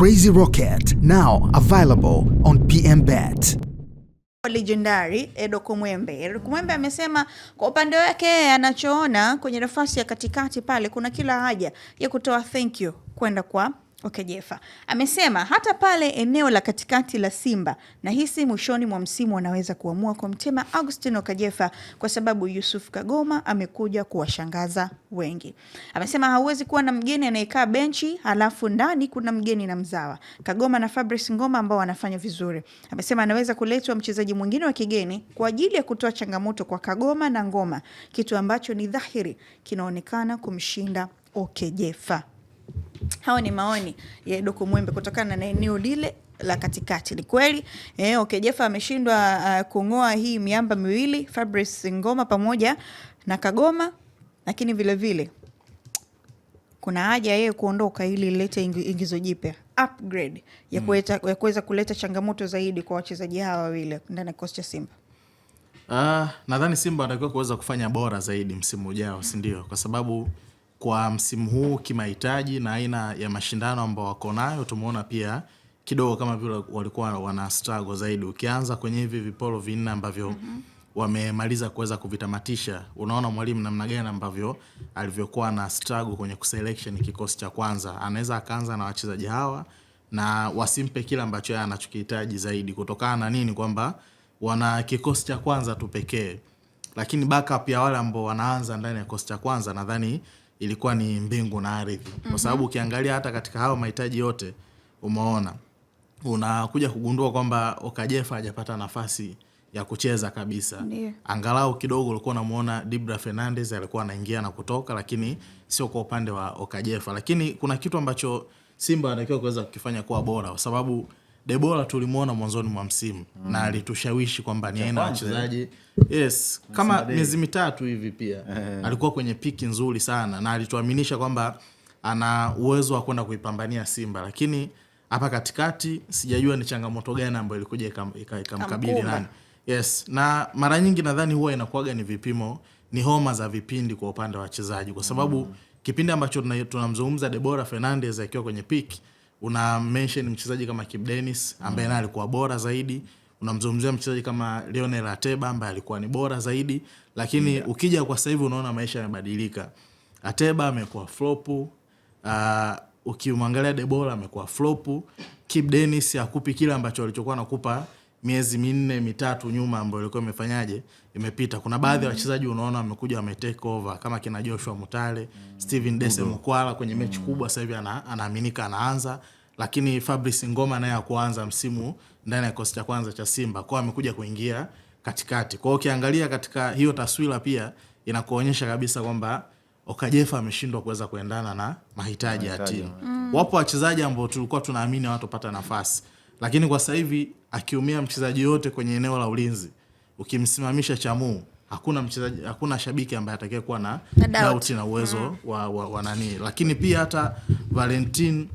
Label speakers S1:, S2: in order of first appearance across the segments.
S1: Crazy Rocket, now available on PMBet.
S2: Legendary Edo Kumwembe amesema kwa upande wake anachoona kwenye nafasi ya katikati pale kuna kila haja ya kutoa thank you kwenda kwa Okajefa. Amesema hata pale eneo la katikati la Simba nahisi mwishoni mwa msimu wanaweza kuamua kumtema Augustine Okajefa kwa sababu Yusuf Kagoma amekuja kuwashangaza wengi. Amesema hauwezi kuwa na mgeni anayekaa benchi halafu ndani kuna mgeni na mzawa. Kagoma na Fabrice Ngoma ambao wanafanya vizuri. Amesema anaweza kuletwa mchezaji mwingine wa kigeni kwa ajili ya kutoa changamoto kwa Kagoma na Ngoma, kitu ambacho ni dhahiri kinaonekana kumshinda Okajefa. Hawa ni maoni ya Edo Kumwembe kutokana na eneo lile la katikati. Ni kweli Okajefa ameshindwa kungoa hii miamba miwili, Fabrice Ngoma pamoja na Kagoma, lakini vile vile kuna haja yeye kuondoka ili ilete ingizo jipya, upgrade ya kuweza kuleta changamoto zaidi kwa wachezaji hawa wawili ndani ya kikosi cha Simba.
S3: Nadhani Simba wanatakiwa kuweza kufanya bora zaidi msimu ujao, si ndio? Kwa sababu kwa msimu huu kimahitaji na aina ya mashindano ambao wako nayo tumeona pia kidogo kama vile walikuwa wana struggle zaidi. Ukianza kwenye hivi vipolo vinne ambavyo wamemaliza kuweza kuvitamatisha, unaona mwalimu namna gani ambavyo alivyokuwa na struggle kwenye kuselection kikosi cha kwanza. Anaweza akaanza na wachezaji hawa na wasimpe kila ambacho yeye anachokihitaji zaidi, kutokana na nini, kwamba wana kikosi cha kwanza tu pekee, lakini backup ya wale ambao wanaanza ndani ya kikosi cha kwanza nadhani ilikuwa ni mbingu na ardhi. Kwa sababu ukiangalia hata katika hao mahitaji yote umeona unakuja kugundua kwamba Okajefa hajapata nafasi ya kucheza kabisa.
S2: Ndiyo.
S3: Angalau kidogo ulikuwa unamuona Dibra Fernandez alikuwa anaingia na kutoka, lakini sio kwa upande wa Okajefa. Lakini kuna kitu ambacho Simba wanatakiwa kuweza kukifanya kuwa bora, kwa sababu Debola tulimuona mwanzoni mwa msimu na alitushawishi kwamba ni aina ya wachezaji. Yes, kama miezi mitatu hivi pia alikuwa kwenye piki nzuri sana na alituaminisha kwamba ana uwezo wa kwenda kuipambania Simba, lakini hapa katikati sijajua ni changamoto gani ambayo ilikuja ikamkabili nani. Yes, na mara nyingi nadhani huwa inakuwaga ni vipimo, ni homa za vipindi kwa upande wa wachezaji, kwa sababu kipindi ambacho tunamzungumza Debora Fernandez akiwa kwenye piki, una mention mchezaji kama Kibu Denis ambaye naye alikuwa bora zaidi, unamzungumzia mchezaji kama Lionel Ateba ambaye alikuwa ni bora zaidi, lakini ukija kwa sasa hivi unaona maisha yamebadilika. Ateba amekuwa flop, ukimwangalia Debora amekuwa flop, Kibu Denis hakupi kile ambacho alichokuwa anakupa miezi 4-3 nyuma ambayo ilikuwa imefanyaje imepita. Kuna baadhi ya wachezaji unaona wamekuja wametake over kama kina Joshua Mutale, Steven Dese Mukwala kwenye mechi kubwa sasa hivi anaaminika anaanza, lakini Fabrice Ngoma naye hakuanza msimu ndani ya kikosi cha kwanza cha Simba, kwa amekuja kuingia katikati. Kwa hiyo ukiangalia katika hiyo taswira pia inakuonyesha kabisa kwamba Okajefa ameshindwa kuweza kuendana na mahitaji ya timu. Wapo wachezaji ambao tulikuwa tunaamini hawatopata nafasi, lakini kwa sasa hivi akiumia mchezaji yote kwenye eneo la ulinzi, ukimsimamisha Chamu, hakuna shabiki ambaye atakayekuwa na doubt na uwezo wa nani. Lakini pia hata Valentin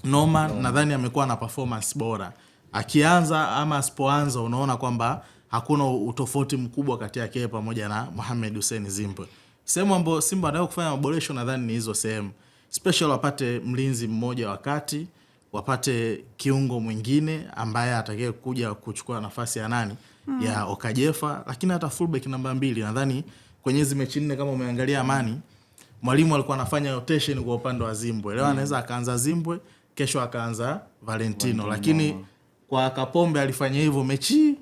S3: Noma nadhani amekuwa na performance bora. Akianza ama asipoanza unaona kwamba hakuna utofauti mkubwa kati yake pamoja na Mohamed Hussein Zimbwe. Sehemu ambapo Simba wanataka kufanya maboresho nadhani ni hizo sehemu. Special wapate mlinzi mmoja wakati, wapate kiungo mwingine ambaye atakaye kuja kuchukua nafasi ya nani ya Okajefa, lakini hata fullback namba 2 nadhani kwenye hizo mechi 4 kama umeangalia Amani, mwalimu alikuwa anafanya rotation kwa upande wa Zimbwe. Leo anaweza akaanza Zimbwe, kesho akaanza Valentino, lakini kwa Kapombe alifanya hivyo mechi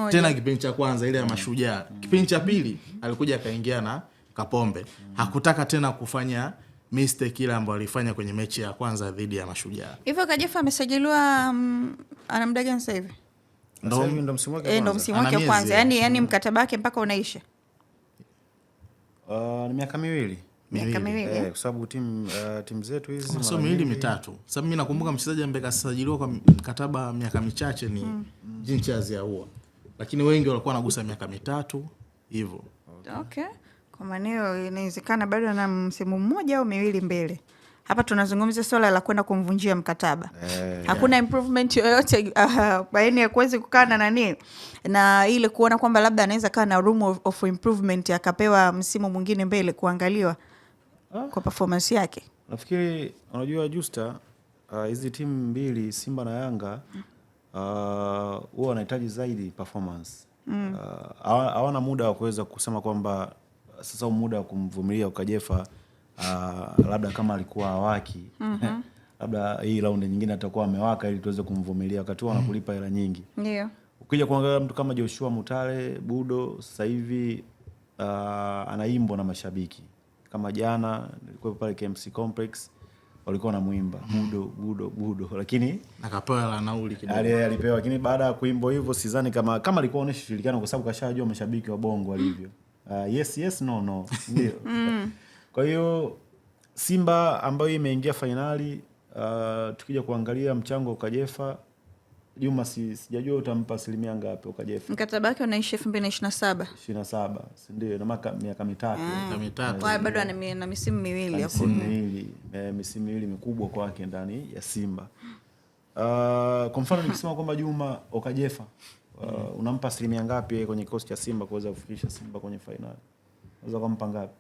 S3: tena kipindi cha kwanza ile ya Mashujaa. Kipindi cha pili alikuja akaingia na Kapombe. Hakutaka tena kufanya mistake ile ambayo alifanya kwenye mechi ya kwanza dhidi ya Mashujaa.
S2: Hivyo Okajefa amesajiliwa ana muda gani sasa hivi?
S4: Ndo msimu wake
S2: ndo msimu wake kwanza. Yaani mkataba wake mpaka unaisha.
S4: Ni miaka miwili. Kwa sababu timu zetu hizi
S3: sio miwili mitatu. Sababu mimi nakumbuka mchezaji ambaye kasajiliwa kwa mkataba miaka michache ni Jean-Charles Ahoua. Lakini wengi walikuwa wanagusa miaka 3 hivyo.
S2: Okay. Kwa maana inawezekana bado na msimu mmoja au miwili mbele. Hapa tunazungumzia swala la kwenda kumvunjia mkataba. Hakuna improvement yoyote baina ya kuweza kukaa na nani na ile kuona kwamba labda anaweza kaa na room of improvement akapewa msimu mwingine mbele kuangaliwa kwa performance yake.
S4: Nafikiri unajua Justa hizi timu mbili Simba na Yanga huwa wanahitaji zaidi performance. Hawana muda wa kuweza kusema kwamba sasa muda wa kumvumilia Ukajefa labda kama alikuwa hawaki labda hii raundi nyingine atakuwa amewaka ili tuweze kumvumilia wakati wanakulipa hela nyingi.
S2: Ndio.
S4: Ukija kuangalia mtu kama Joshua Mutale Budo sasa hivi anaimbwa na mashabiki. Kama jana nilikuwa pale KMC Complex walikuwa wanamuimba Budo lakini
S3: akapewa la nauli kidogo.
S4: Alipewa lakini baada ya kuimba hivyo sidhani kama alikuwa anaonyesha ushirikiano kwa sababu kashajua mashabiki wa Bongo walivyo. Yes no ndio. Kwa hiyo Simba ambayo imeingia finali tukija kuangalia mchango wa Ukajefa Juma sijajua utampa asilimia ngapi Ukajefa.
S2: Mkataba wake unaisha 2027.
S4: 27, si ndio? Na miaka mitatu.
S2: Kwa bado ana misimu miwili hapo.
S4: Misimu miwili mikubwa kwake ndani ya Simba. Kwa mfano nikisema kwamba Juma Ukajefa unampa asilimia ngapi kwenye kikosi cha Simba kuweza kufikisha Simba kwenye finali? Unaweza kumpa ngapi?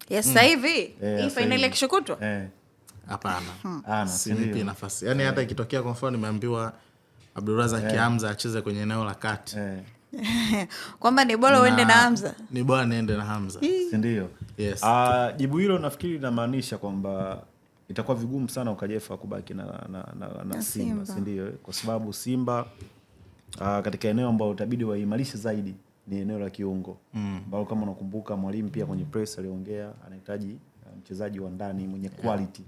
S2: Sasa hivi hii finali ya kesho kutwa?
S3: Hapana. Simpi nafasi. Yaani hata ikitokea kwa mfano nimeambiwa Abdulrazak Hamza acheze kwenye eneo la kati.
S2: Kwamba ni bora uende na Hamza.
S3: Ni bora niende na Hamza.
S4: Si ndio?
S3: Yes.
S4: Jibu hilo nafikiri linamaanisha kwamba itakuwa vigumu sana Ukajefa kubaki na Simba, si ndio? Kwa sababu Simba katika eneo ambalo itabidi waimarishe zaidi ni eneo la kiungo. Ambalo kama unakumbuka mwalimu pia kwenye press aliongea anahitaji mchezaji wa ndani mwenye quality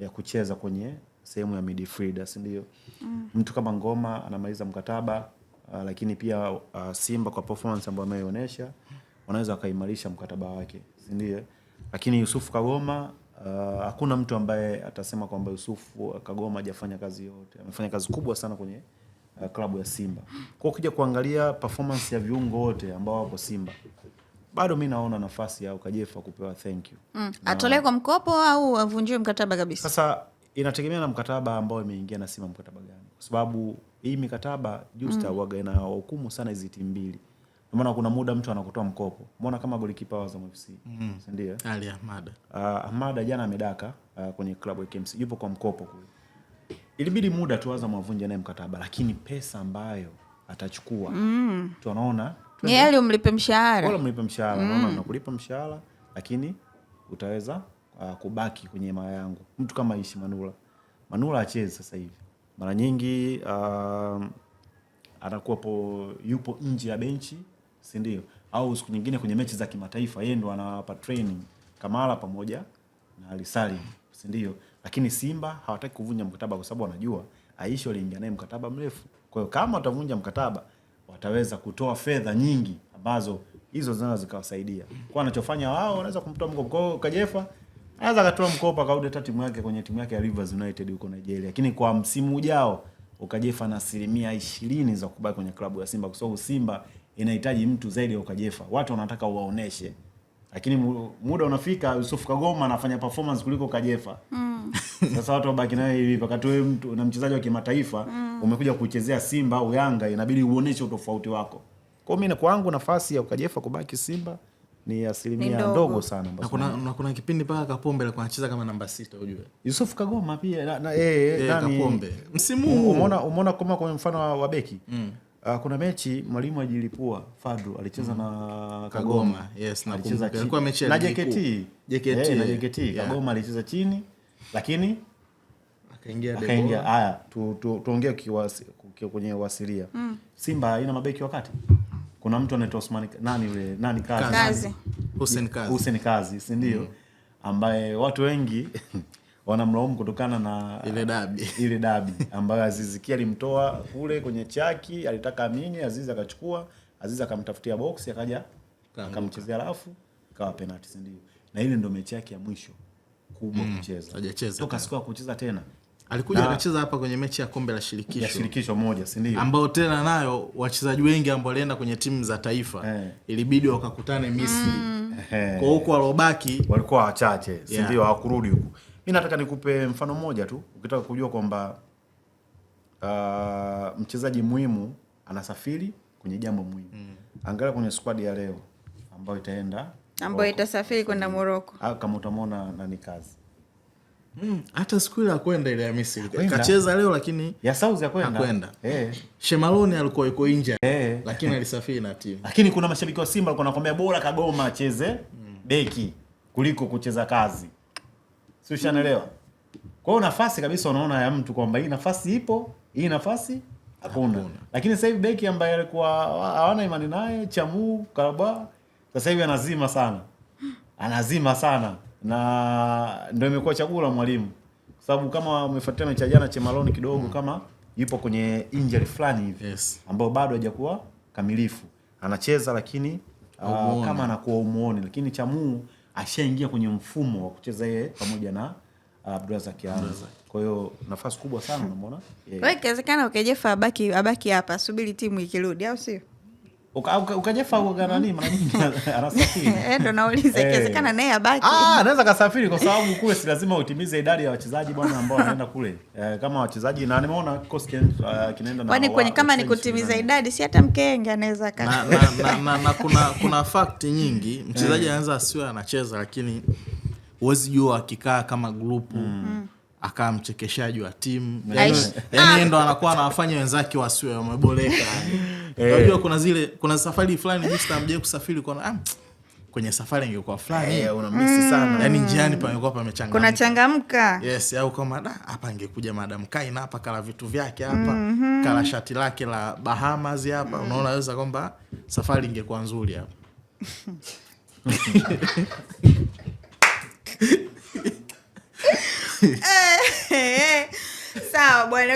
S4: ya kucheza kwenye sehemu ya midfielder, si ndio? Mtu kama Ngoma anamaliza mkataba lakini pia Simba kwa performance ambayo ameonyesha wanaweza wakaimarisha mkataba wake, si ndio? Lakini Yusuf Kagoma hakuna mtu ambaye atasema kwamba Yusuf Kagoma hajafanya kazi yote. Amefanya kazi kubwa sana kwenye klabu ya Simba. Kwa ukija kuangalia performance ya viungo wote ambao wako Simba, bado mimi naona nafasi ya Ukajefa kupewa thank you.
S2: Atolewe kwa mkopo au avunjiwe mkataba kabisa?
S4: Sasa inategemea na mkataba ambao imeingia na Simba mkataba gani. Kwa sababu hii mikataba Justa huaga ina hukumu sana hizi timu mbili. Kwa maana kuna muda mtu anakutoa mkopo. Umeona kama golikipa wa Azam FC, si ndio?
S3: Ali Ahmada.
S4: Ahmada jana amedaka kwenye klabu ya KMC. Yupo kwa mkopo kule. Ilibidi muda tu Azam avunje naye mkataba, lakini pesa ambayo atachukua tunaona
S2: ni yale umlipe mshahara.
S4: Wala mlipe mshahara, naona unakulipa mshahara lakini utaweza kubaki kwenye hema yangu. Mtu kama Ishi Manula acheze sasa hivi. Mara nyingi yupo nje ya benchi, si ndio? Au siku nyingine kwenye mechi za kimataifa yeye ndo anawapa training Kamara pamoja na Ali Salim, si ndio? Lakini Simba hawataki kuvunja mkataba kwa sababu wanajua Aisha aliingia naye mkataba mrefu. Kwa hiyo kama watavunja mkataba wataweza kutoa fedha nyingi ambazo hizo zinaweza zikawasaidia. Kwa anachofanya wao wanaweza kumtoa mkopo. Kwa hiyo Ukajefa anaweza akatoa mkopo akarudi hata timu yake kwenye timu yake ya Rivers United huko Nigeria. Lakini kwa msimu ujao Ukajefa na 20% za kubaki kwenye klabu ya Simba kwa sababu Simba inahitaji mtu zaidi ya Ukajefa. Watu wanataka uwaoneshe. Lakini muda unafika Yusuf Kagoma anafanya performance kuliko Ukajefa. Sasa watu wabaki naye hivi wakati wewe mtu na mchezaji wa kimataifa umekuja kuchezea Simba au Yanga inabidi uoneshe utofauti wako. Kwa mimi kwangu nafasi ya Ukajefa kubaki Simba ni asilimia ndogo sana.
S3: Na kuna kipindi paka Kapombe alikuwa anacheza kama namba 6 unajua.
S4: Yusuf Kagoma pia nani
S3: Kapombe. Msimu huu
S4: umeona kama kwa mfano wa beki. Kuna mechi mwalimu ajilipua Fadru alicheza na Kagoma.
S3: Yes, nakumbuka. Ilikuwa mechi ya
S4: JKT na JKT. Kagoma alicheza chini lakini akaingia. Haya tuongee kwenye wasilia. Simba haina mabeki wakati. Kuna mtu anaitwa Osman nani Kazi. Hussein Kazi, si ndio? Ambaye watu wengi wanamlaumu kutokana na ile dabi ambayo Aziz Ki alimtoa kule kwenye chaki, alitaka amini, Aziz akachukua, Aziz akamtafutia box akaja akamchezea alafu ikawa penalty, si ndio? Na ile ndio mechi yake ya mwisho kubwa kucheza.
S3: Hajacheza.
S4: Toka siku ya kucheza tena.
S3: Alikuja akacheza hapa kwenye mechi ya kombe la shirikisho.
S4: Ya shirikisho moja, si ndio?
S3: Ambao tena nayo wachezaji wengi ambao walienda kwenye timu za taifa ilibidi wakakutane Misri. Kwa huko walobaki
S4: walikuwa wachache, si ndio? Hawakurudi huko. Mimi nataka nikupe mfano mmoja tu ukitaka kujua kwamba mchezaji muhimu anasafiri kwenye jambo muhimu. Angalia kwenye squad ya leo ambayo itasafiri kwenda Morocco. Kama utamwona nani Kazi.
S3: Hata siku ile akwenda ile ya Misri. Kacheza leo lakini
S4: ya Saudi
S3: akwenda. Shemaloni alikuwa yuko nje lakini alisafiri na timu.
S4: Lakini kuna mashabiki wa Simba walikuwa wanakuambia bora Kagoma acheze beki kuliko kucheza kazi. Si ushanaelewa? Kwa hiyo nafasi kabisa unaona ya mtu kwamba hii nafasi ipo, hii nafasi hakuna. Lakini sasa hivi beki ambaye alikuwa hawana imani naye, Chamu, Karaba, sasa hivi anazima sana. Anazima sana. Na ndio imekuwa chaguo la mwalimu. Kwa sababu kama umefuatia mechi ya jana Chemaloni kidogo kama yupo kwenye injury fulani hivi ambao bado hajakuwa kamilifu. Anacheza lakini kama anakuwa umuone, lakini Chamu ashaingia kwenye mfumo wa kucheza yeye pamoja na Abdulrazak Kianza. Kwa hiyo nafasi kubwa sana unamuona.
S2: Wewe ikiwezekana Okejefa abaki hapa subiri timu ikirudi au sio?
S4: Ukajefa uga nani mara nyingi anasafiri.
S2: Ndio nauliza ikiwezekana naye abaki.
S4: Anaweza kasafiri kwa sababu kule si lazima utimize idadi ya wachezaji bwana ambao wanaenda kule. Kama wachezaji na nimeona kikosi kinaenda na
S2: kwani kwenye kama ni kutimiza idadi si hata Mkenge anaweza
S3: na kuna fact nyingi mchezaji anaweza asiwe anacheza lakini huwezi jua akikaa kama grupu akaa mchekeshaji wa timu yani ndo anakuwa anawafanya wenzake wasiwe wameboleka. Unajua kuna safari fulani jinsi tamje kusafiri kwa kwenye safari ingekuwa fulani
S4: unamisi sana
S3: yani njiani pamekuwa pamechangamka.
S2: Kuna changamka.
S3: Yes, au kama hapa ingekuja Madam Kaina hapa kala vitu vyake hapa kala shati lake la Bahamas hapa unaona unaweza kwamba safari ingekuwa nzuri hapa.
S2: Sawa bwana.